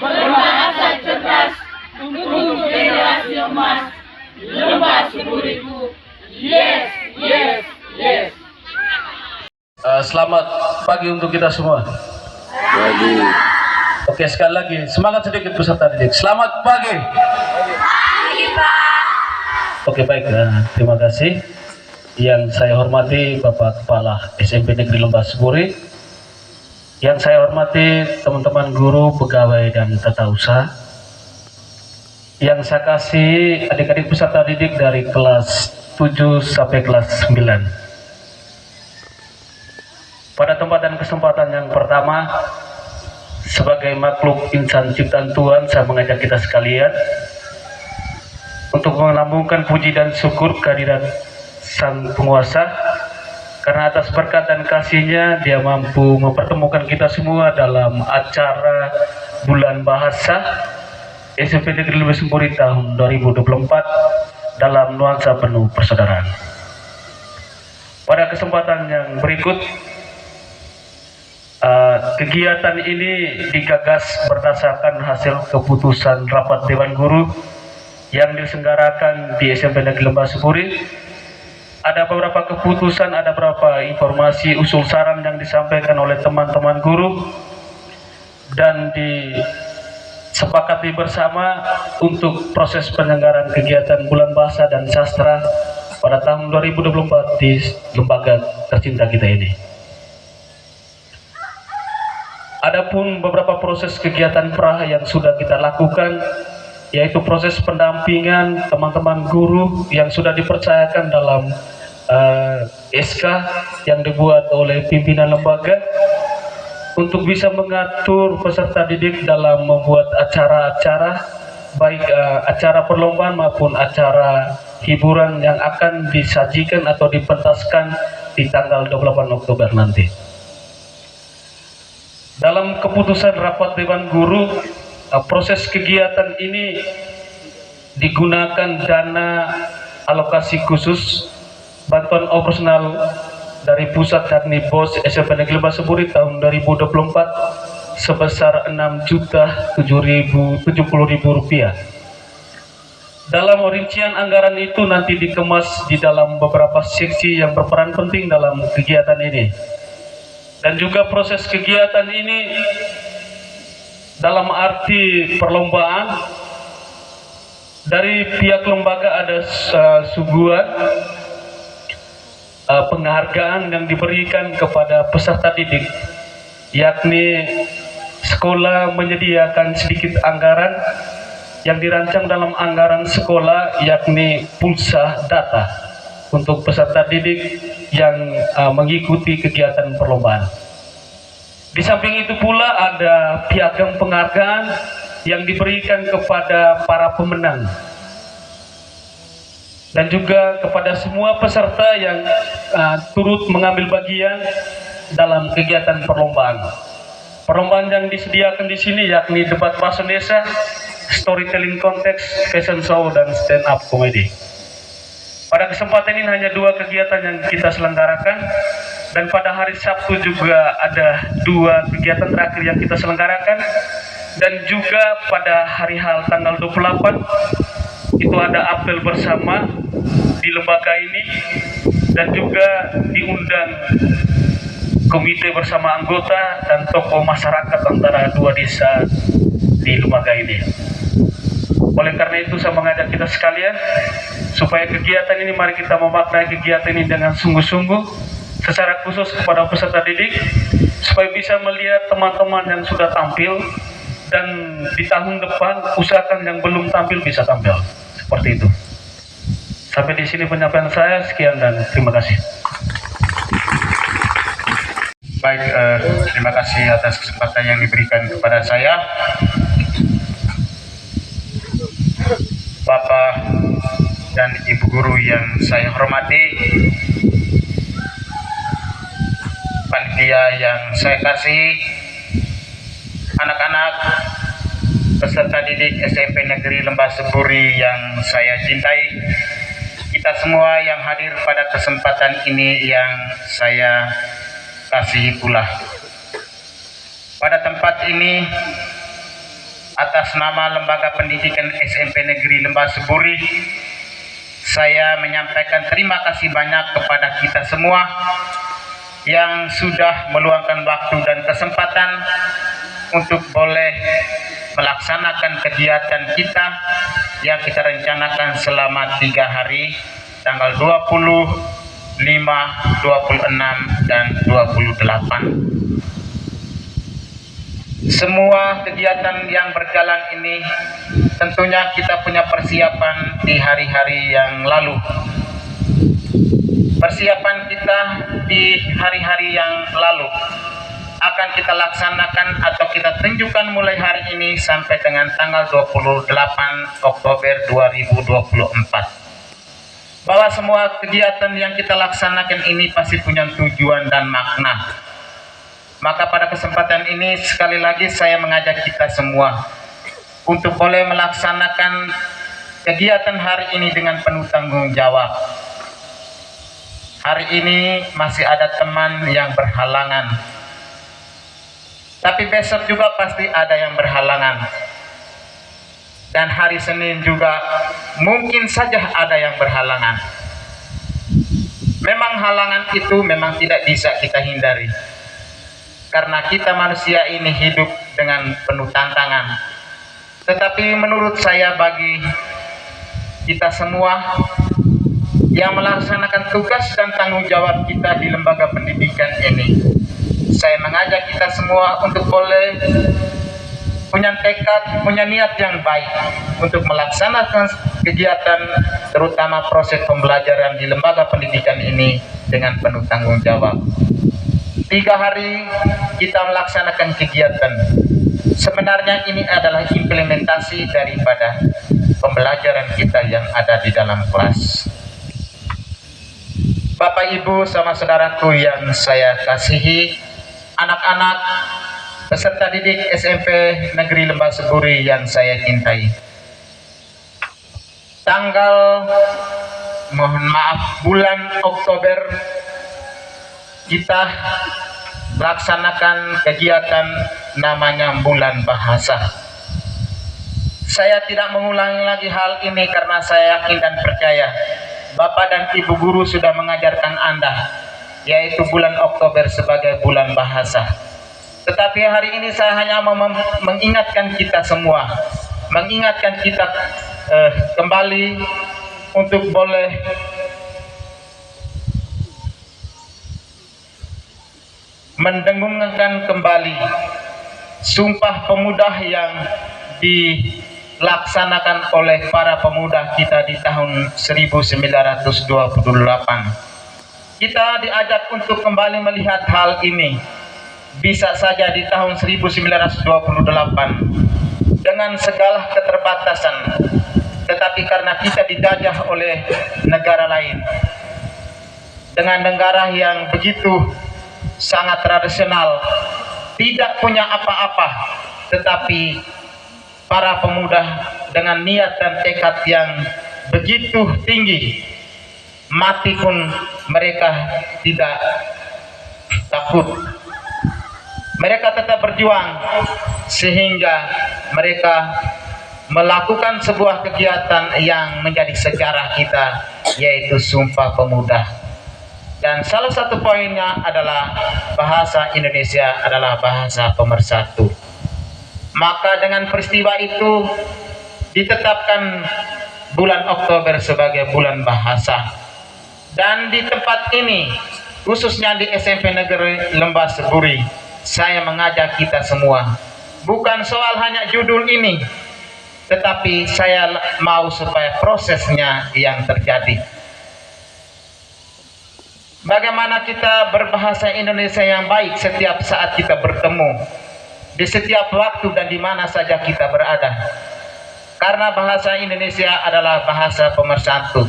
berbahasa cerdas untuk generasi emas Lembah Seburiku. Yes, yes, yes. Selamat pagi untuk kita semua. Pagi. Oke, sekali lagi semangat sedikit peserta didik. Selamat pagi. Pagi, Pak. Oke, baik. Terima kasih. Yang saya hormati Bapak Kepala SMP Negeri Lembah Seburi. Yang saya hormati teman-teman guru, pegawai dan tata usaha. Yang saya kasih adik-adik peserta didik dari kelas 7 sampai kelas 9. Pada kesempatan yang pertama, sebagai makhluk insan ciptaan Tuhan, saya mengajak kita sekalian untuk melambungkan puji dan syukur kehadirat Sang Penguasa, karena atas berkat dan kasih-Nya Dia mampu mempertemukan kita semua dalam acara Bulan Bahasa SMP Negeri Lembah Seburi tahun 2024 dalam nuansa penuh persaudaraan. Pada kesempatan yang berikut, kegiatan ini digagas berdasarkan hasil keputusan rapat Dewan Guru yang diselenggarakan di SMP Negeri Lembah Seburi. Ada beberapa keputusan, ada beberapa informasi, usul saran yang disampaikan oleh teman-teman guru dan disepakati bersama untuk proses penyelenggaraan kegiatan Bulan Bahasa dan Sastra pada tahun 2024 di lembaga tercinta kita ini. Adapun beberapa proses kegiatan pra yang sudah kita lakukan, yaitu proses pendampingan teman-teman guru yang sudah dipercayakan dalam SK yang dibuat oleh pimpinan lembaga untuk bisa mengatur peserta didik dalam membuat acara-acara, baik acara perlombaan maupun acara hiburan yang akan disajikan atau dipentaskan di tanggal 28 Oktober nanti. Dalam keputusan rapat Dewan Guru, proses kegiatan ini digunakan dana alokasi khusus bantuan operasional dari pusat yakni BOS SMP Negeri Lembah Seburi tahun 2024 sebesar Rp6.770.000. Dalam rincian anggaran itu nanti dikemas di dalam beberapa seksi yang berperan penting dalam kegiatan ini. Dan juga proses kegiatan ini dalam arti perlombaan, dari pihak lembaga ada suguhan penghargaan yang diberikan kepada peserta didik, yakni sekolah menyediakan sedikit anggaran yang dirancang dalam anggaran sekolah, yakni pulsa data untuk peserta didik yang mengikuti kegiatan perlombaan. Di samping itu pula ada piagam penghargaan yang diberikan kepada para pemenang dan juga kepada semua peserta yang turut mengambil bagian dalam kegiatan perlombaan. Perlombaan yang disediakan di sini yakni debat bahasa desa, storytelling konteks, fashion show, dan stand up comedy. Pada kesempatan ini hanya 2 kegiatan yang kita selenggarakan, dan pada hari Sabtu juga ada 2 kegiatan terakhir yang kita selenggarakan, dan juga pada hari H tanggal 28 itu ada apel bersama di lembaga ini, dan juga diundang komite bersama anggota dan tokoh masyarakat antara 2 desa di lembaga ini. Oleh karena itu saya mengajak kita sekalian supaya kegiatan ini, mari kita memaknai kegiatan ini dengan sungguh-sungguh, secara khusus kepada peserta didik, supaya bisa melihat teman-teman yang sudah tampil, dan di tahun depan usahakan yang belum tampil bisa tampil. Seperti itu. Sampai di sini penyampaian saya, sekian dan terima kasih. Baik, terima kasih atas kesempatan yang diberikan kepada saya. Bapak dan Ibu Guru yang saya hormati, panitia yang saya kasih, anak-anak peserta didik SMP Negeri Lembah Seburi yang saya cintai, kita semua yang hadir pada kesempatan ini yang saya kasihi pula. Pada tempat ini atas nama Lembaga Pendidikan SMP Negeri Lembah Seburi, saya menyampaikan terima kasih banyak kepada kita semua yang sudah meluangkan waktu dan kesempatan untuk boleh melaksanakan kegiatan kita yang kita rencanakan selama 3 hari, tanggal 20, 5, 26, dan 28. Semua kegiatan yang berjalan ini tentunya kita punya persiapan di hari-hari yang lalu. Persiapan kita di hari-hari yang lalu akan kita laksanakan atau kita tunjukkan mulai hari ini sampai dengan tanggal 28 Oktober 2024. Bahwa semua kegiatan yang kita laksanakan ini pasti punya tujuan dan makna. Maka pada kesempatan ini sekali lagi saya mengajak kita semua untuk boleh melaksanakan kegiatan hari ini dengan penuh tanggung jawab. Hari ini masih ada teman yang berhalangan, tapi besok juga pasti ada yang berhalangan. Dan hari Senin juga mungkin saja ada yang berhalangan. Memang halangan itu memang tidak bisa kita hindari. Karena kita manusia ini hidup dengan penuh tantangan. Tetapi menurut saya bagi kita semua yang melaksanakan tugas dan tanggung jawab kita di lembaga pendidikan ini, saya mengajak kita semua untuk boleh punya tekad, punya niat yang baik untuk melaksanakan kegiatan terutama proses pembelajaran di lembaga pendidikan ini dengan penuh tanggung jawab. 3 hari kita melaksanakan kegiatan. Sebenarnya ini adalah implementasi daripada pembelajaran kita yang ada di dalam kelas. Bapak Ibu sama saudaraku yang saya kasihi, anak-anak peserta didik SMP Negeri Lembah Seburi yang saya cintai. Bulan Oktober kita laksanakan kegiatan namanya Bulan Bahasa. Saya tidak mengulangi lagi hal ini karena saya yakin dan percaya Bapak dan Ibu guru sudah mengajarkan Anda, yaitu bulan Oktober sebagai bulan bahasa. Tetapi hari ini saya hanya mau mengingatkan kita semua, mengingatkan kita kembali untuk boleh mendengungkan kembali Sumpah Pemuda yang dilaksanakan oleh para pemuda kita di tahun 1928. Kita diajak untuk kembali melihat hal ini. Bisa saja di tahun 1928 dengan segala keterbatasan, tetapi karena kita dijajah oleh negara lain, dengan negara yang begitu sangat tradisional, tidak punya apa-apa, tetapi para pemuda dengan niat dan tekad yang begitu tinggi, mati pun mereka tidak takut. Mereka tetap berjuang sehingga mereka melakukan sebuah kegiatan yang menjadi sejarah kita, yaitu Sumpah Pemuda. Dan salah satu poinnya adalah bahasa Indonesia adalah bahasa pemersatu. Maka dengan peristiwa itu ditetapkan bulan Oktober sebagai bulan bahasa. Dan di tempat ini, khususnya di SMP Negeri Lembah Seburi, saya mengajak kita semua, bukan soal hanya judul ini, tetapi saya mau supaya prosesnya yang terjadi. Bagaimana kita berbahasa Indonesia yang baik setiap saat kita bertemu, di setiap waktu dan di mana saja kita berada. Karena bahasa Indonesia adalah bahasa pemersatu,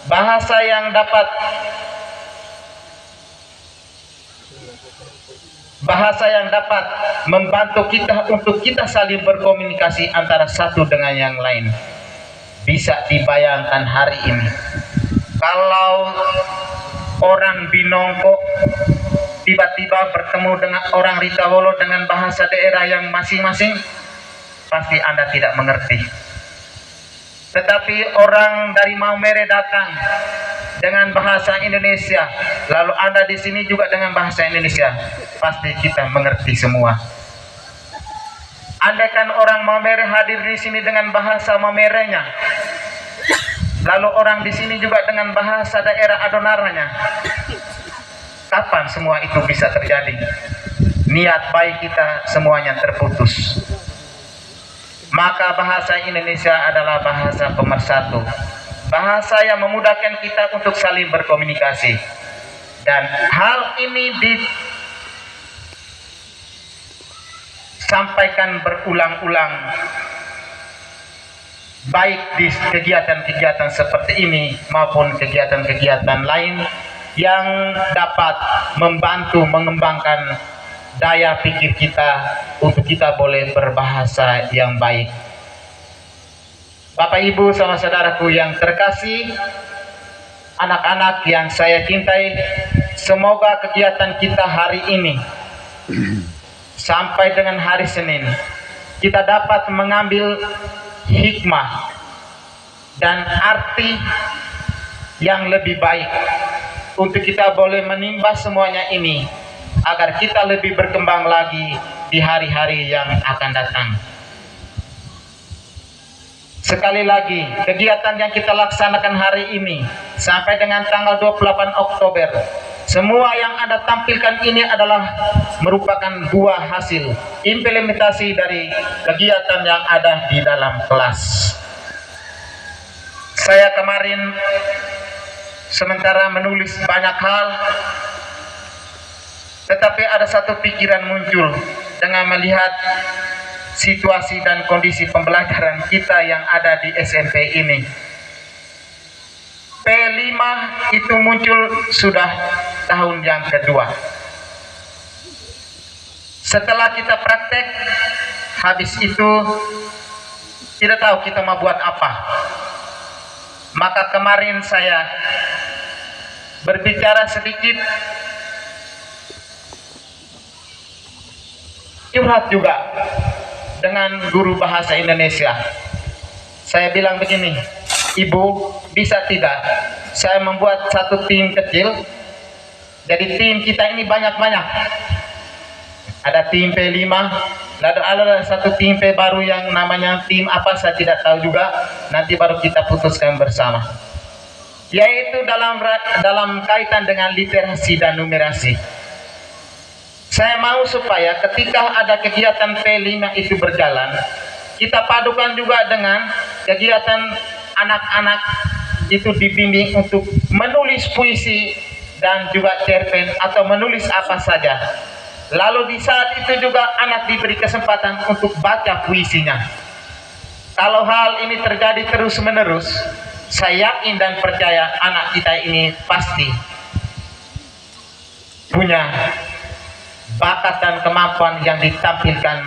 bahasa yang dapat membantu kita untuk kita saling berkomunikasi antara satu dengan yang lain. Bisa dibayangkan hari ini, kalau orang Binongko tiba-tiba bertemu dengan orang Ritawolo dengan bahasa daerah yang masing-masing, pasti Anda tidak mengerti. Tetapi orang dari Maumere datang dengan bahasa Indonesia, lalu Anda di sini juga dengan bahasa Indonesia, pasti kita mengerti semua. Andaikan orang Maumere hadir di sini dengan bahasa Maumerenya, lalu orang di sini juga dengan bahasa daerah Adonaranya, kapan semua itu bisa terjadi? Niat baik kita semuanya terputus. Maka bahasa Indonesia adalah bahasa pemersatu, bahasa yang memudahkan kita untuk saling berkomunikasi. Dan hal ini disampaikan berulang-ulang, baik di kegiatan-kegiatan seperti ini maupun kegiatan-kegiatan lain yang dapat membantu mengembangkan daya pikir kita untuk kita boleh berbahasa yang baik. Bapak Ibu sama saudaraku yang terkasih, anak-anak yang saya cintai, semoga kegiatan kita hari ini sampai dengan hari Senin kita dapat mengambil hikmah dan arti yang lebih baik untuk kita boleh menimba semuanya ini, agar kita lebih berkembang lagi di hari-hari yang akan datang. Sekali lagi, kegiatan yang kita laksanakan hari ini sampai dengan tanggal 28 Oktober, semua yang Anda tampilkan ini adalah merupakan buah hasil implementasi dari kegiatan yang ada di dalam kelas. Saya kemarin sementara menulis banyak hal, tetapi ada satu pikiran muncul dengan melihat situasi dan kondisi pembelajaran kita yang ada di SMP ini. P5 itu muncul sudah tahun yang kedua. Setelah kita praktek, habis itu tidak tahu kita mau buat apa. Maka kemarin saya berbicara sedikit, curhat juga dengan guru bahasa Indonesia. Saya bilang begini, Ibu, bisa tidak saya membuat satu tim kecil? Jadi tim kita ini banyak-banyak. Ada tim P5, lalu ada satu tim P baru yang namanya tim apa saya tidak tahu juga. Nanti baru kita putuskan bersama. Yaitu dalam kaitan dengan literasi dan numerasi. Saya mau supaya ketika ada kegiatan P5 itu berjalan, kita padukan juga dengan kegiatan anak-anak itu dibimbing untuk menulis puisi dan juga cerpen atau menulis apa saja. Lalu di saat itu juga anak diberi kesempatan untuk baca puisinya. Kalau hal ini terjadi terus-menerus, saya yakin dan percaya anak kita ini pasti punya bakat dan kemampuan yang ditampilkan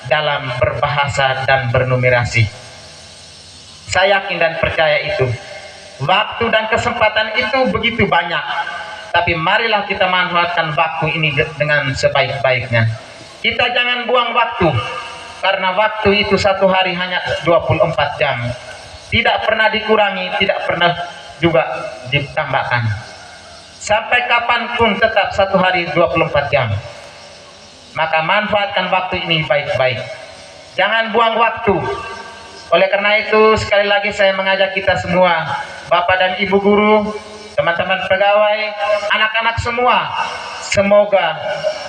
dalam berbahasa dan bernumerasi. Saya yakin dan percaya itu. Waktu dan kesempatan itu begitu banyak, tapi marilah kita manfaatkan waktu ini dengan sebaik-baiknya. Kita jangan buang waktu, karena waktu itu satu hari hanya 24 jam. Tidak pernah dikurangi, tidak pernah juga ditambahkan. Sampai kapanpun tetap satu hari 24 jam. Maka manfaatkan waktu ini baik-baik. Jangan buang waktu. Oleh karena itu, sekali lagi saya mengajak kita semua, Bapak dan Ibu guru, teman-teman pegawai, anak-anak semua, semoga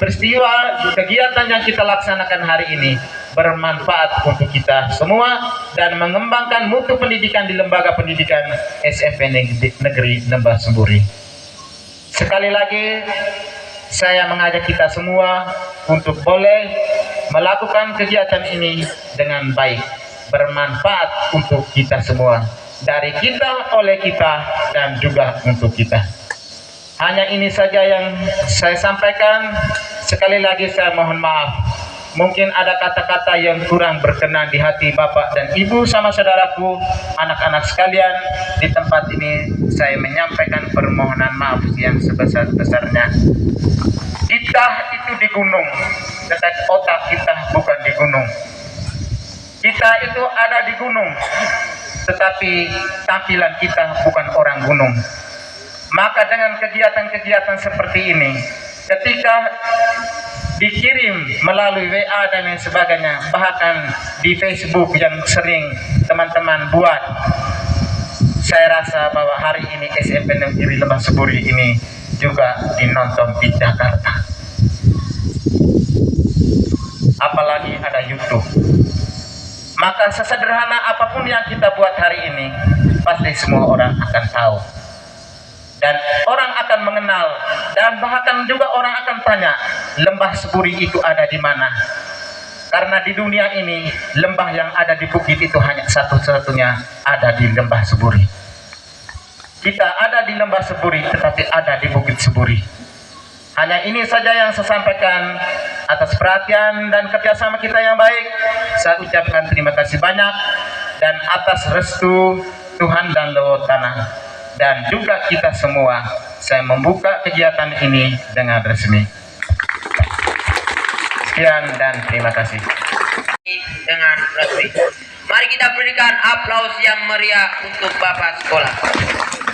peristiwa kegiatan yang kita laksanakan hari ini bermanfaat untuk kita semua dan mengembangkan mutu pendidikan di lembaga pendidikan SMP Negeri Lembah Semburi. Sekali lagi, saya mengajak kita semua untuk boleh melakukan kegiatan ini dengan baik, bermanfaat untuk kita semua, dari kita, oleh kita, dan juga untuk kita. Hanya ini saja yang saya sampaikan. Sekali lagi saya mohon maaf, mungkin ada kata-kata yang kurang berkenan di hati Bapak dan Ibu sama saudaraku, anak-anak sekalian. Di tempat ini saya menyampaikan permohonan maaf yang sebesar-besarnya. Kita itu di gunung, tetapi otak kita bukan di gunung. Kita itu ada di gunung, tetapi tampilan kita bukan orang gunung. Maka dengan kegiatan-kegiatan seperti ini, ketika dikirim melalui WA dan lain sebagainya, bahkan di Facebook yang sering teman-teman buat, saya rasa bahwa hari ini SMP Negeri Lembah Seburi ini juga dinonton di Jakarta. Apalagi ada YouTube. Maka sesederhana apapun yang kita buat hari ini, pasti semua orang akan tahu. Dan orang akan mengenal, dan bahkan juga orang akan tanya, Lembah Seburi itu ada di mana? Karena di dunia ini, lembah yang ada di bukit itu hanya satu-satunya ada di Lembah Seburi. Kita ada di Lembah Seburi, tetapi ada di Bukit Seburi. Hanya ini saja yang saya sampaikan. Atas perhatian dan kerjasama kita yang baik, saya ucapkan terima kasih banyak, dan atas restu Tuhan dan leluhur tanah, dan juga kita semua, saya membuka kegiatan ini dengan resmi. Sekian dan terima kasih. Dengan resmi, mari kita berikan aplaus yang meriah untuk Bapak Sekolah.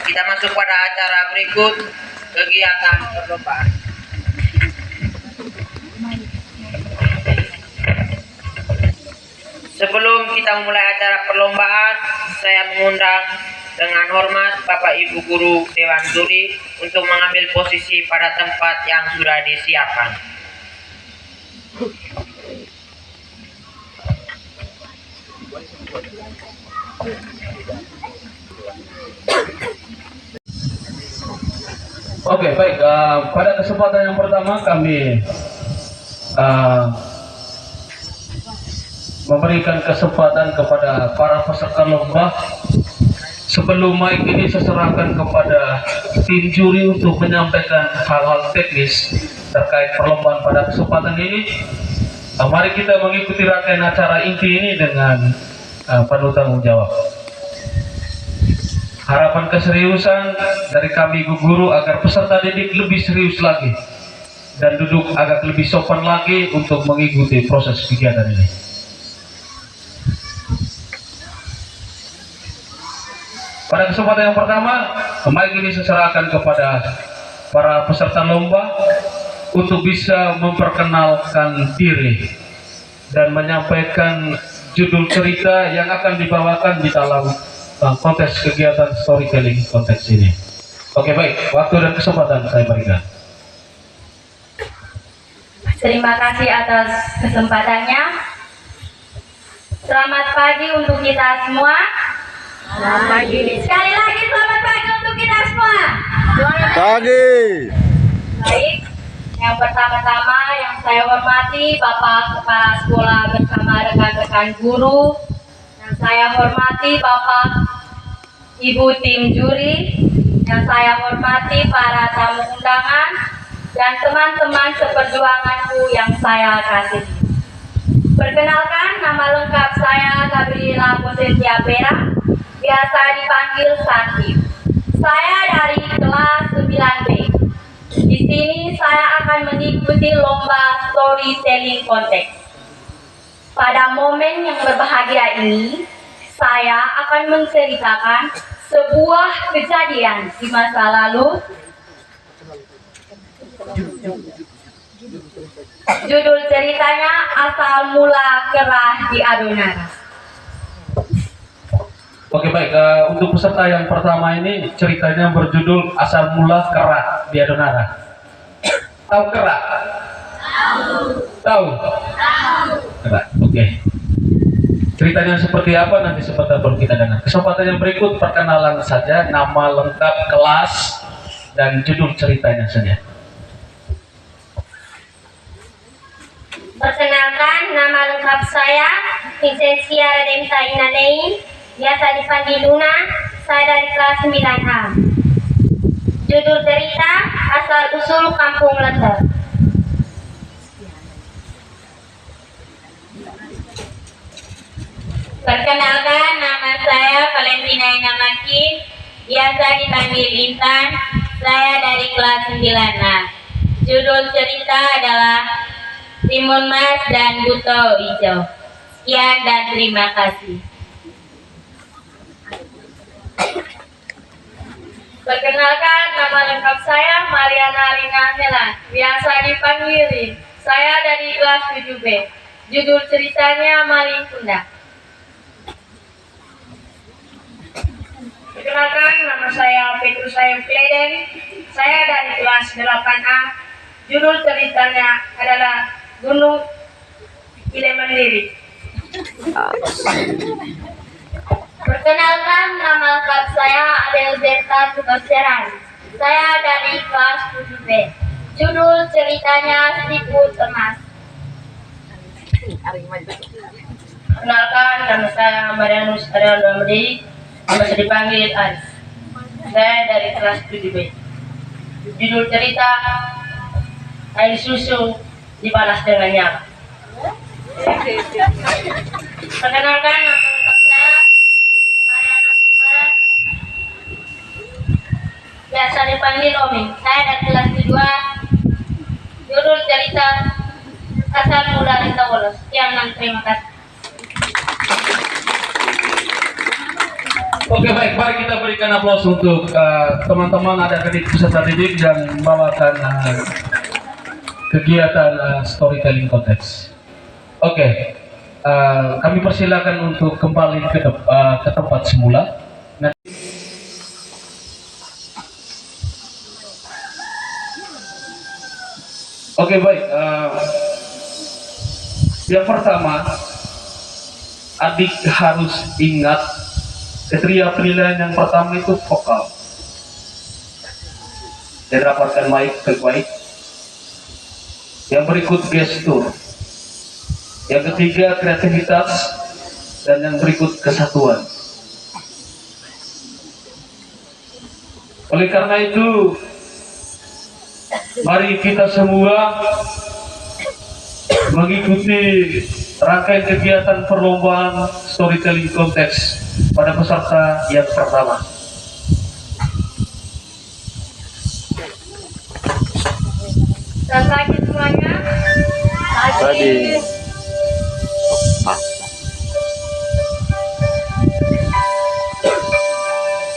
Kita masuk pada acara berikut, kegiatan perlombaan. Sebelum kita memulai acara perlombaan, saya mengundang dengan hormat Bapak Ibu Guru Dewan Juri untuk mengambil posisi pada tempat yang sudah disiapkan. Oke, baik. Pada kesempatan yang pertama kami memberikan kesempatan kepada para peserta lomba. Sebelum mic ini saya serahkan kepada tim juri untuk menyampaikan hal-hal teknis terkait perlombaan pada kesempatan ini. Mari kita mengikuti rangkaian acara inti ini dengan penuh tanggung jawab. Harapan keseriusan dari kami guru agar peserta didik lebih serius lagi dan duduk agak lebih sopan lagi untuk mengikuti proses kegiatan ini. Pada kesempatan yang pertama, mic ini saya serahkan kepada para peserta lomba untuk bisa memperkenalkan diri dan menyampaikan judul cerita yang akan dibawakan di dalam kontes kegiatan storytelling konteks ini. Oke, baik, waktu dan kesempatan saya berikan. Terima kasih atas kesempatannya. Selamat pagi untuk kita semua. Selamat pagi. Sekali lagi selamat pagi untuk kita semua. Pagi. Baik, yang pertama-tama yang saya hormati Bapak Kepala Sekolah bersama rekan-rekan guru. Yang saya hormati Bapak Ibu tim juri. Yang saya hormati para tamu undangan dan teman-teman seperjuanganku yang saya kasih. Perkenalkan, nama lengkap saya Gabriela Posentia Pera, biasa dipanggil Santi. Saya dari kelas 9B. Di sini saya akan mengikuti lomba storytelling konteks. Pada momen yang berbahagia ini, saya akan menceritakan sebuah kejadian di masa lalu. Judul ceritanya Asal Mula Kera di Adonara. Oke, baik, untuk peserta yang pertama ini ceritanya berjudul Asal Mula Kera di Adonara. Tahu kera? Tahu. Kera. Oke. Ceritanya seperti apa nanti sebentar baru kita dengar. Kesempatan yang berikut perkenalan saja, nama lengkap, kelas, dan judul ceritanya saja. Perkenalkan, nama lengkap saya Vincentia Redemta Inalei, biasa dipanggil Luna. Saya dari kelas 9A. Judul cerita Asal Usul Kampung Leter. Perkenalkan, nama saya Valentina Inamaki, biasa dipanggil Intan. Saya dari kelas 9A. Judul cerita adalah Timun Mas dan Buto Hijau. Sekian dan terima kasih. Perkenalkan, nama lengkap saya Mariana Rina Melan, biasa dipanggil Rin. Saya dari kelas 7B. Judul ceritanya Maling Pundak. Perkenalkan, nama saya Petrus Ayub Kleden. Saya dari kelas 8A. Judul ceritanya adalah Gunung Ile Mandiri. Perkenalkan, nama lengkap saya Adelberta Subasyaran. Saya dari kelas 7B. Judul ceritanya Siput Emas. Perkenalkan, nama saya Marianus Ariel Damri, bisa dipanggil Aris. Saya dari kelas 7B. Judul cerita air susu dibalas dengan nyala. Perkenalkan, nama lengkap saya Mariana Kumara, biasa dipanggil Omi. Saya dari kelas 2. Judul cerita asal mula Rita Wolos. Sekian dan terima kasih. Oke, baik, mari kita berikan aplaus untuk teman-teman adik-adik peserta didik yang membawakan kegiatan storytelling konteks. Oke, kami persilakan untuk kembali ke tempat semula. Oke, baik. Yang pertama, adik harus ingat kriteria penilaian yang pertama itu vokal. Dan dapatkan mic terbaik. Yang berikut gestur. Yang ketiga kreativitas. Dan yang berikut kesatuan. Oleh karena itu, mari kita semua mengikuti rangkaian kegiatan perlombaan storytelling konteks pada peserta yang pertama. Selamat pagi semuanya. Pagi.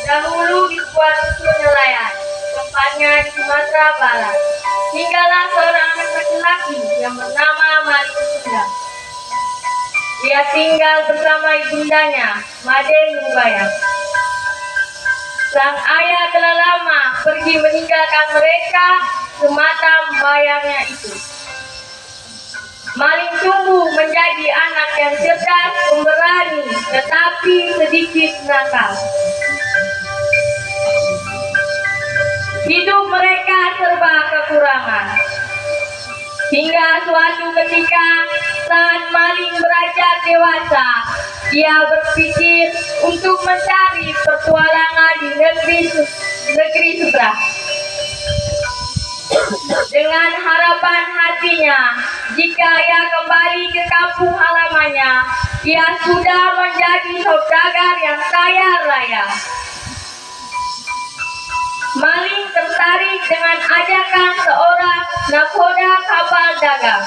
Dahulu di sebuah dusun nelayan, tempatnya di Sumatera Barat, tinggallah seorang anak laki-laki yang bernama Maling Pundak. Dia tinggal bersama ibundanya, Made Nurbayang. Sang ayah telah lama pergi meninggalkan mereka semata bayangnya itu. Maling tumbuh menjadi anak yang cerdas, pemberani, tetapi sedikit nakal. Hidup mereka serba kekurangan. Hingga suatu ketika saat Maling beranjak dewasa, ia berpikir untuk mencari petualangan di negeri seberang. Dengan harapan hatinya, jika ia kembali ke kampung halamannya, ia sudah menjadi saudagar yang kaya raya. Maling tertarik dengan ajakan seorang nakoda kapal dagang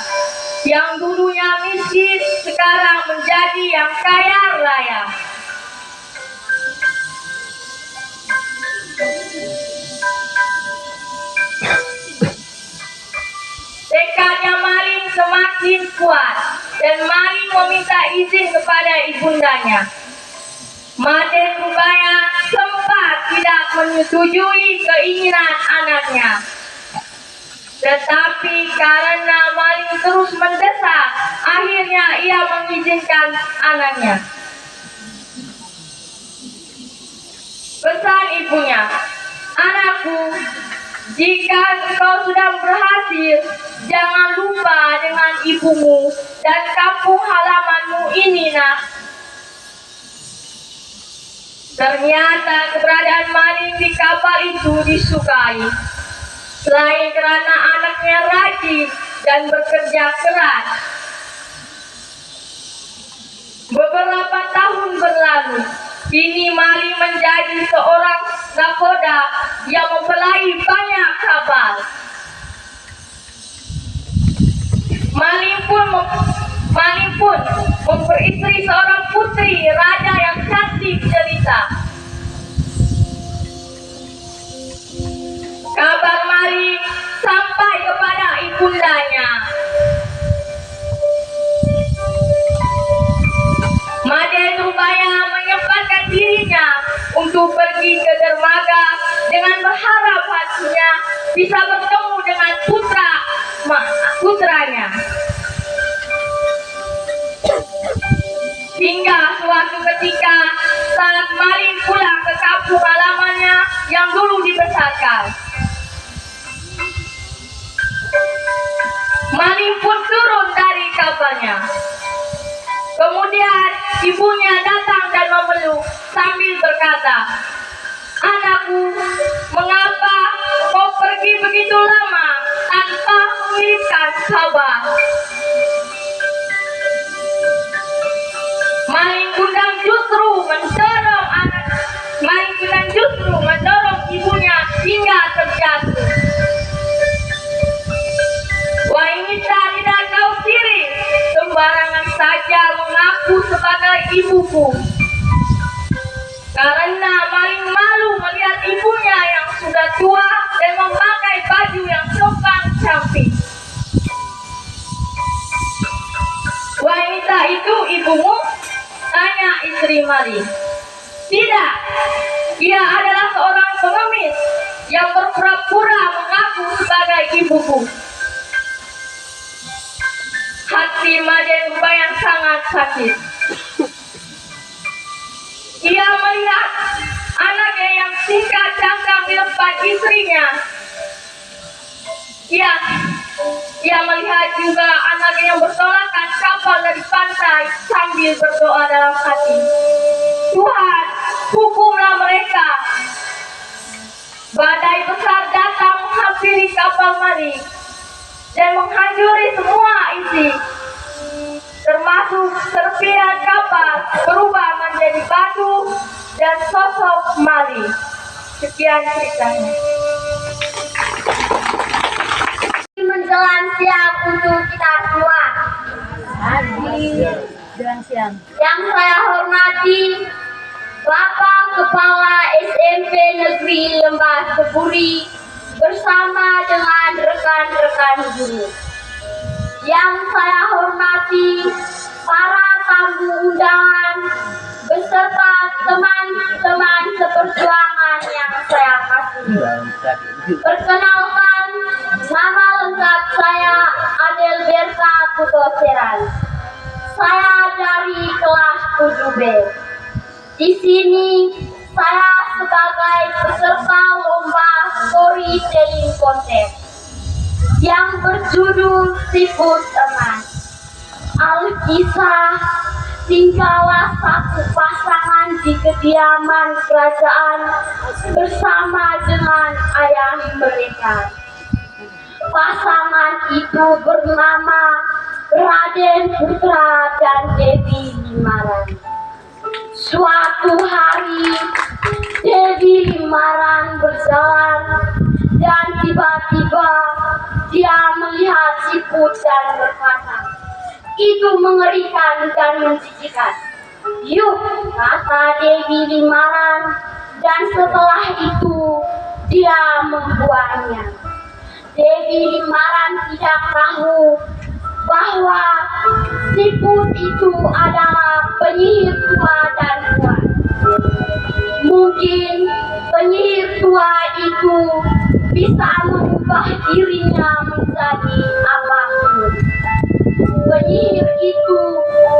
yang dulunya miskin sekarang menjadi yang kaya raya. Tekadnya Maling semakin kuat dan Maling meminta izin kepada ibundanya. Made Nurbayang sempat tidak menyetujui keinginan anaknya. Tetapi karena Maling terus mendesak, akhirnya ia mengizinkan anaknya. Pesan ibunya, "Anakku, jika engkau sudah berhasil, jangan lupa dengan ibumu dan kampung halamanmu ini, nak." Ternyata keberadaan Maling di kapal itu disukai. Selain karena anaknya rajin dan bekerja keras. Beberapa tahun berlalu, kini Maling menjadi seorang nakoda yang mempelai banyak kapal. Maling pun istri seorang putri raja yang cantik jelita. Kabar Mari sampai kepada ibundanya. Maden Rubaya menyempatkan dirinya untuk pergi ke dermaga dengan berharap hatinya bisa bertemu dengan putranya. Hingga suatu ketika saat Maling pulang ke kampung halamannya yang dulu dibesarkan, Maling pun turun dari kapalnya. Kemudian ibunya datang dan memeluk sambil berkata, "Anakku, mengapa kau pergi begitu lama tanpa mengirimkan kabar?" Maling Kundang justru mendorong ibunya hingga terjatuh. Wanita tidak tahu diri, sembarangan saja mengaku sebagai ibuku. Karena Maling malu melihat ibunya yang sudah tua dan memakai baju yang sopan cantik. "Wanita itu ibumu?" tanya istri Maling. "Tidak, dia adalah seorang pengemis yang berpura-pura mengaku sebagai ibuku." Hati Maden Rubaya sangat sakit. Ia melihat anaknya yang tingkah cangkang di depan istrinya. Ia melihat juga anaknya yang bertolakan kapal dari pantai sambil berdoa dalam hati, "Tuhan, hukumlah mereka." Badai besar datang menghampiri kapal Maling dan menghancuri semua isi, termasuk serpihan kapal berubah menjadi batu dan sosok Maling. Sekian ceritanya. Menjelang siang untuk kita semua. Yang saya hormati Bapak Kepala SMP Negeri Lembah Keburi bersama dengan rekan-rekan guru. Yang saya hormati para tamu undangan beserta teman-teman seperjuangan yang saya kasihi. Perkenalkan, nama lengkap saya Adelberta Putoseran. Saya dari kelas 7B. Di sini saya sebagai peserta lomba storytelling contest yang berjudul Siput Emas. Alkisah, tinggallah satu pasangan di kediaman kerajaan bersama dengan ayah mereka. Pasangan itu bernama Raden Putra dan Dewi Limaran. Suatu hari Dewi Limaran berjalan dan tiba-tiba dia melihat siput dan berkata, "Itu mengerikan dan menjijikan." "Yuk," kata Dewi Limaran, dan setelah itu dia membuangnya. Dewi Limaran tidak tahu bahwa siput itu adalah penyihir tua dan kuat. Mungkin penyihir tua itu bisa mengubah dirinya menjadi apapun. Penyihir itu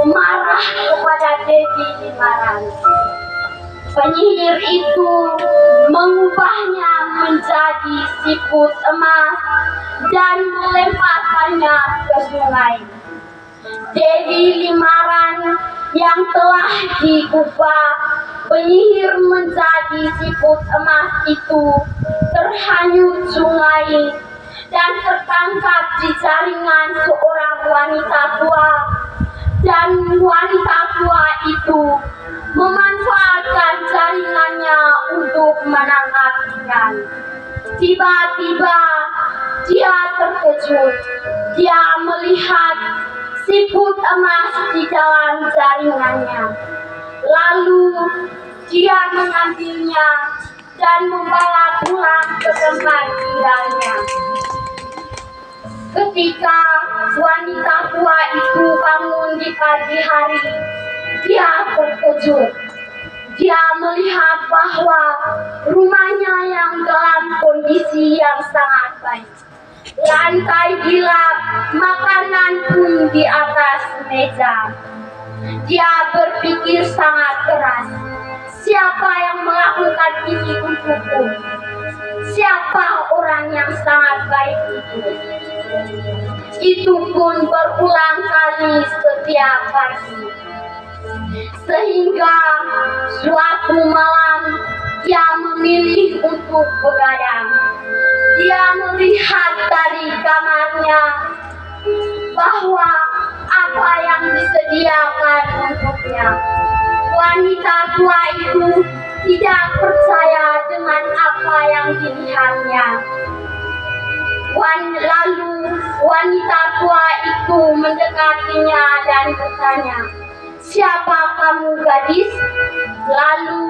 marah kepada Dewi Limaran. Penyihir itu mengubahnya menjadi siput emas dan melemparkannya ke sungai. Dewi Limaran yang telah diubah penyihir menjadi siput emas itu terhanyut sungai dan tertangkap di jaringan seorang wanita tua, dan wanita tua itu memanfaatkan jaringannya untuk menangkap ikan. Tiba-tiba dia terkejut. Dia melihat siput emas di dalam jaringannya. Lalu dia mengambilnya dan membawa pulang ke tempat tinggalnya. Ketika wanita tua itu bangun di pagi hari, dia terkejut. Dia melihat bahwa rumahnya yang dalam kondisi yang sangat baik. Lantai gelap, makanan pun di atas meja. Dia berpikir sangat keras, siapa yang melakukan ini untukku? Siapa orang yang sangat baik itu? Itu pun berulang kali setiap pagi. Sehingga suatu malam dia memilih untuk begadang. Dia melihat dari kamarnya bahwa apa yang disediakan untuknya. Wanita tua itu tidak percaya dengan apa yang dilihatnya. Lalu wanita tua itu mendekatinya dan bertanya, "Siapa kamu, gadis?" Lalu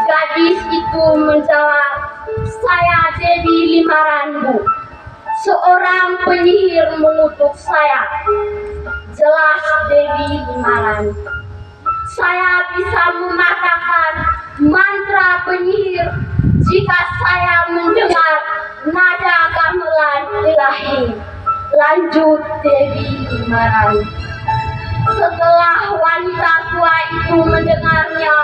gadis itu menjawab, "Saya Dewi Limaranbu. Seorang penyihir mengutuk saya." Jelas Dewi Limaran. "Saya bisa mematahkan mantra penyihir jika saya mendengar nada gamelan ilahi." Lanjut Dewi Limaran. Setelah wanita tua itu mendengarnya,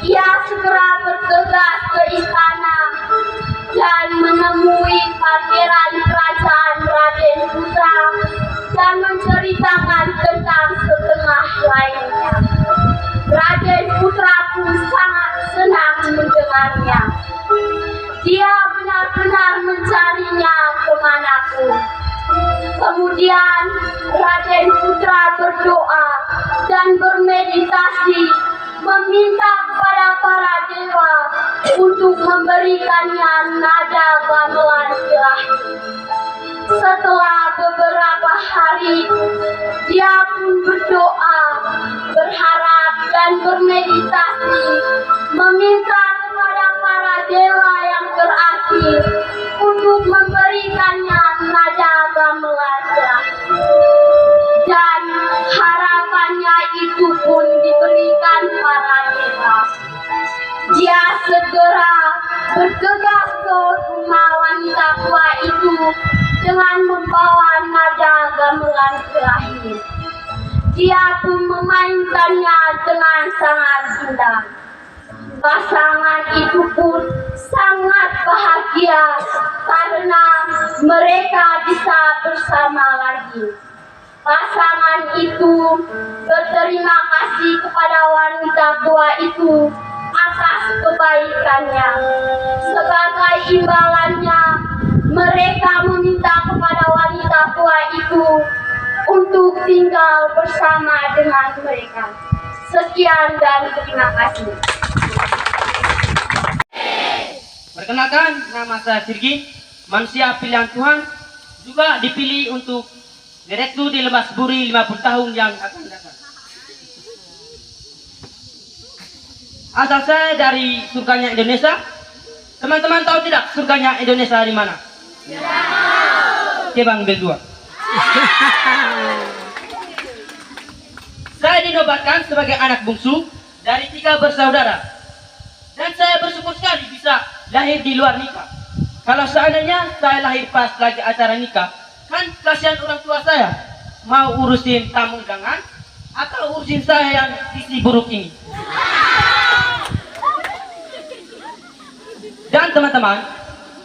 ia segera bergegas ke istana dan menemui pangeran kerajaan Raden Putra dan menceritakan tentang setengah lainnya. Raden Putra pun sangat senang mendengarnya. Dia benar-benar mencarinya kemanapun. Kemudian Raden Putra berdoa dan bermeditasi, meminta kepada para dewa untuk memberikannya nada gamelan ilahi. Setelah beberapa hari, dia pun berdoa, berharap dan bermeditasi, meminta kepada para dewa yang terakhir untuk memberikannya nada gamelan ilahi. Dan harapannya itu pun diberikan para dewa. Dia segera bergegas ke rumah wanita tua itu dengan membawa nada gamelan terakhir. Dia pun memainkannya dengan sangat indah. Pasangan itu pun sangat bahagia karena mereka bisa bersama lagi. Pasangan itu berterima kasih kepada wanita tua itu atas kebaikannya. Sebagai imbalannya, mereka meminta kepada wanita tua itu untuk tinggal bersama dengan mereka. Sekian dan terima kasih. Perkenalkan, nama saya Sirgi, manusia pilihan Tuhan, juga dipilih untuk direktur di Lebas Buri 50 tahun yang akan datang. Asal saya dari surganya Indonesia. Teman-teman tahu tidak surganya Indonesia di mana? Kebang Bel 2. Saya dinobatkan sebagai anak bungsu dari 3 bersaudara. Dan saya bersyukur sekali bisa lahir di luar nikah. Kalau seandainya saya lahir pas lagi acara nikah, kan kasihan orang tua saya mau urusin tamu undangan atau urusin saya yang sisi buruk ini. Dan teman-teman,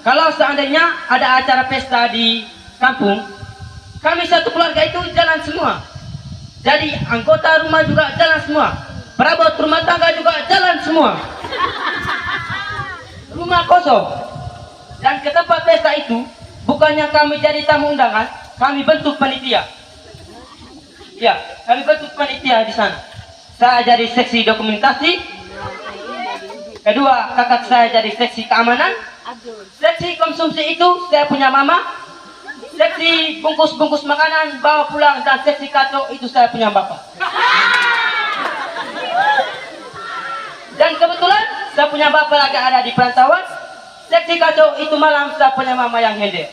kalau seandainya ada acara pesta di kampung, kami satu keluarga itu jalan semua. Jadi anggota rumah juga jalan semua, perabot rumah tangga juga jalan semua. Rumah kosong. Dan ke tempat pesta itu, bukannya kami jadi tamu undangan, kami bentuk panitia. Ya, kami bentuk panitia di sana. Saya jadi seksi dokumentasi. Kedua, kakak saya jadi seksi keamanan. Seksi konsumsi itu saya punya mama. seksi bungkus-bungkus makanan bawa pulang, dan seksi kacau itu saya punya bapak. Dan kebetulan saya punya bapak lagi ada di perantauan. Seksi kacau itu malam saya punya mama yang handle.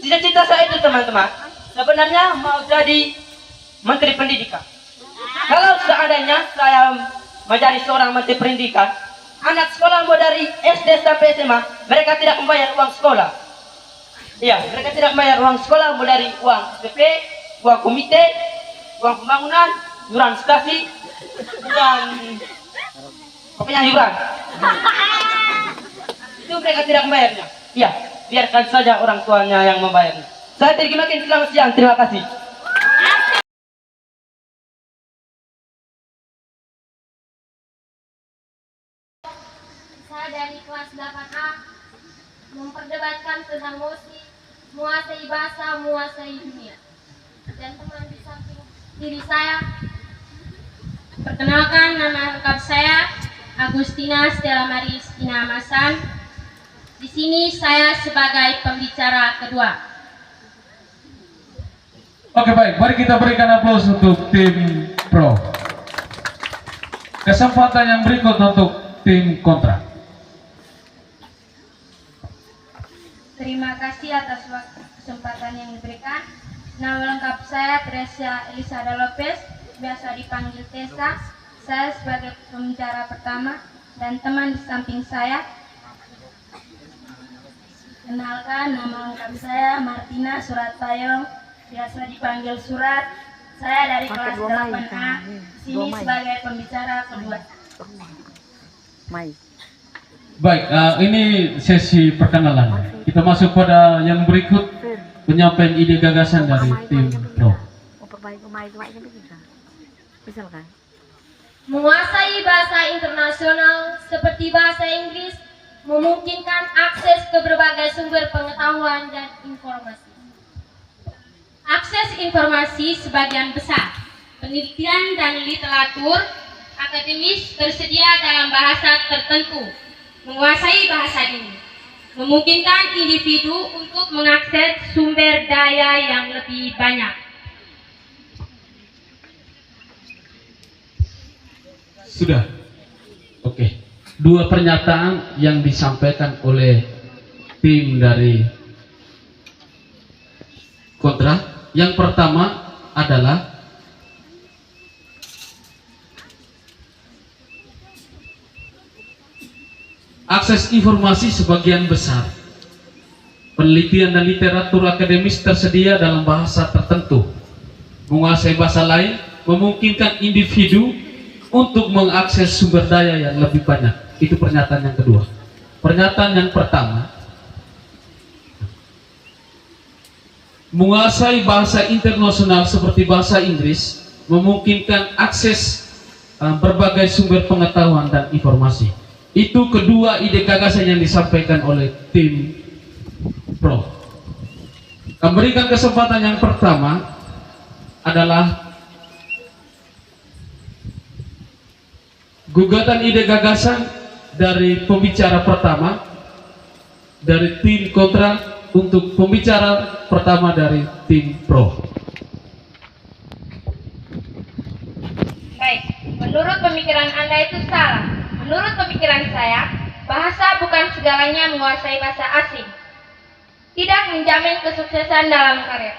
Cita-cita saya itu teman-teman, sebenarnya mau jadi Menteri Pendidikan. Kalau seandainya saya menjadi seorang Menteri Pendidikan, anak sekolah mau dari SD sampai SMA, mereka tidak membayar uang sekolah. Iya, mereka tidak membayar uang sekolah, mau dari uang SPP, uang komite, uang pembangunan, iuran stasi, dan pokoknya iuran. Itu mereka tidak membayarnya. Iya, biarkan saja orang tuanya yang membayarnya. Saya terjemahkan, selamat siang, terima kasih. Saya dari kelas 8A memperdebatkan tentang musik, menguasai bahasa, menguasai dunia. Dan teman di samping diri saya, perkenalkan, nama lengkap saya Agustina Stella Maristina Masan. Di sini saya sebagai pembicara kedua. Oke, baik, mari kita berikan aplaus untuk tim pro. Kesempatan yang berikut untuk tim kontra. Terima kasih atas kesempatan yang diberikan. Nama lengkap saya Teresa Elisada Lopez, biasa dipanggil Tessa. Saya sebagai pembicara pertama dan teman di samping saya. Kenalkan, nama lengkap saya Martina Surat Payong, biasa dipanggil Surat. Saya dari kelas 8A, sini sebagai pembicara kedua. Baik, ini sesi perkenalan. Kita masuk pada yang berikut, penyampaian ide gagasan dari tim pro. Menguasai bahasa internasional seperti bahasa Inggris memungkinkan akses ke berbagai sumber pengetahuan dan informasi. Akses informasi sebagian besar, penelitian dan literatur akademis tersedia dalam bahasa tertentu. Menguasai bahasa ini memungkinkan individu untuk mengakses sumber daya yang lebih banyak. Sudah. Oke. Dua pernyataan yang disampaikan oleh tim dari kontra. Yang pertama adalah akses informasi sebagian besar, penelitian dan literatur akademis tersedia dalam bahasa tertentu. Menguasai bahasa lain memungkinkan individu untuk mengakses sumber daya yang lebih banyak. Itu pernyataan yang kedua. Pernyataan yang pertama, menguasai bahasa internasional seperti bahasa Inggris memungkinkan akses berbagai sumber pengetahuan dan informasi. Itu kedua ide gagasan yang disampaikan oleh tim pro. Memberikan kesempatan yang pertama adalah gugatan ide gagasan dari pembicara pertama dari tim kontra untuk pembicara pertama dari tim pro. Baik, menurut pemikiran Anda itu salah. Menurut pemikiran saya, bahasa bukan segalanya. Menguasai bahasa asing tidak menjamin kesuksesan dalam karir.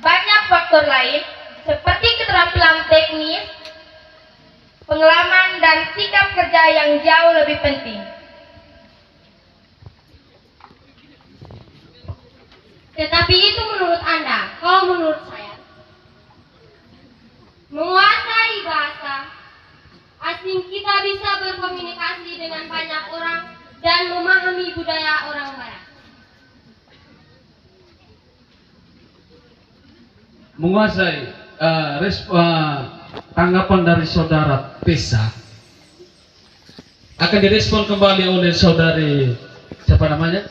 Banyak faktor lain seperti keterampilan teknis, pengalaman, dan sikap kerja yang jauh lebih penting. Tetapi itu menurut Anda. Kalau menurut saya, menguasai bahasa asing kita bisa berkomunikasi dengan banyak orang dan memahami budaya orang barat. Menguasai tanggapan dari saudara Tessa akan direspon kembali oleh saudari siapa namanya?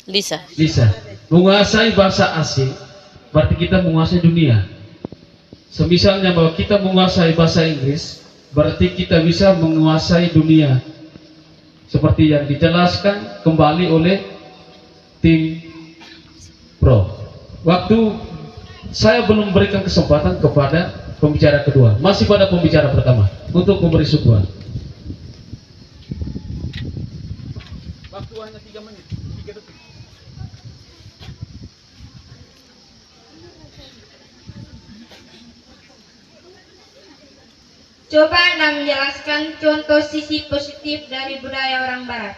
Lisa. Lisa. Menguasai bahasa asing berarti kita menguasai dunia. Semisalnya bahwa kita menguasai bahasa Inggris berarti kita bisa menguasai dunia. Seperti yang dijelaskan kembali oleh tim pro. Waktu saya belum berikan kesempatan kepada pembicara kedua, masih pada pembicara pertama untuk memberi suguhan. Waktu hanya 3 menit, 3 detik. Coba Anda menjelaskan contoh sisi positif dari budaya orang Barat.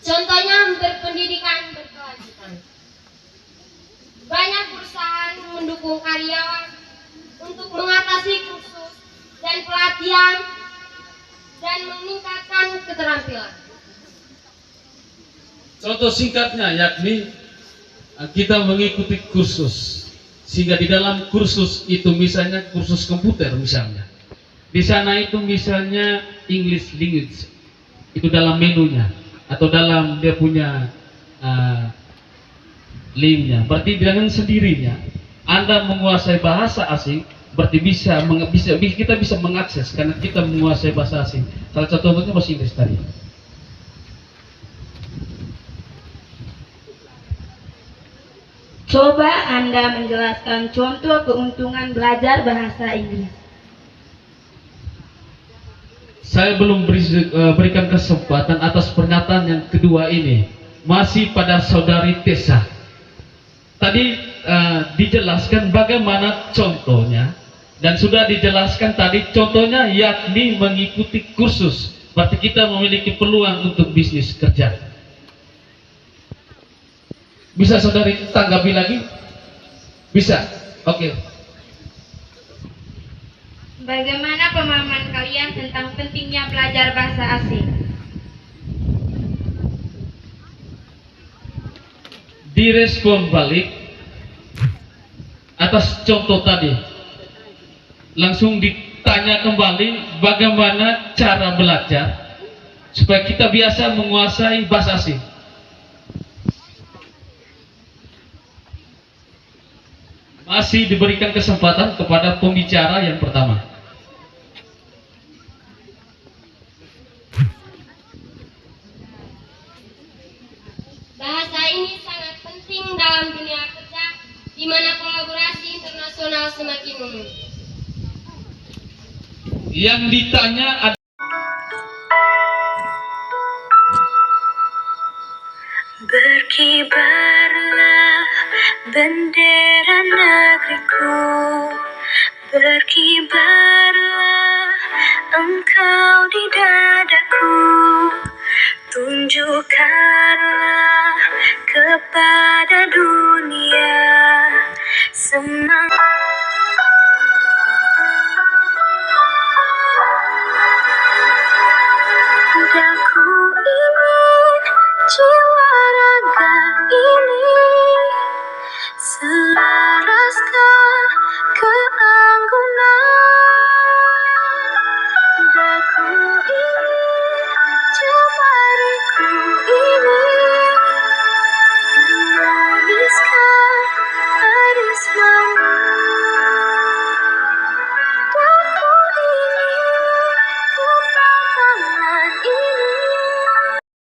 Contohnya berpendidikan berkelanjutan. Banyak perusahaan mendukung karyawan untuk mengatasi kursus dan pelatihan dan meningkatkan keterampilan. Contoh singkatnya yakni kita mengikuti kursus, sehingga di dalam kursus itu misalnya kursus komputer misalnya, di sana itu misalnya English language itu dalam menunya atau dalam dia punya linknya. Berarti dengan sendirinya Anda menguasai bahasa asing, berarti kita bisa mengakses karena kita menguasai bahasa asing. Salah satu contohnya bahasa Inggris tadi. Coba Anda menjelaskan contoh keuntungan belajar bahasa Inggris. Saya belum berikan kesempatan atas pernyataan yang kedua ini. Masih pada saudari Tessa. Tadi dijelaskan bagaimana contohnya, dan sudah dijelaskan tadi contohnya yakni mengikuti kursus. Berarti kita memiliki peluang untuk bisnis kerja. Bisa saudari tanggapi lagi? Bisa? Oke. Bagaimana pemahaman kalian tentang pentingnya belajar bahasa asing? Direspon balik atas contoh tadi. Langsung ditanya kembali bagaimana cara belajar supaya kita biasa menguasai bahasa asing. Masih diberikan kesempatan kepada pembicara yang pertama. Bahasa ini sangat penting dalam dunia kerja, di mana kolaborasi internasional semakin umum. Yang ditanya ada Berkibarlah bendera negeriku, berkibarlah engkau di dalam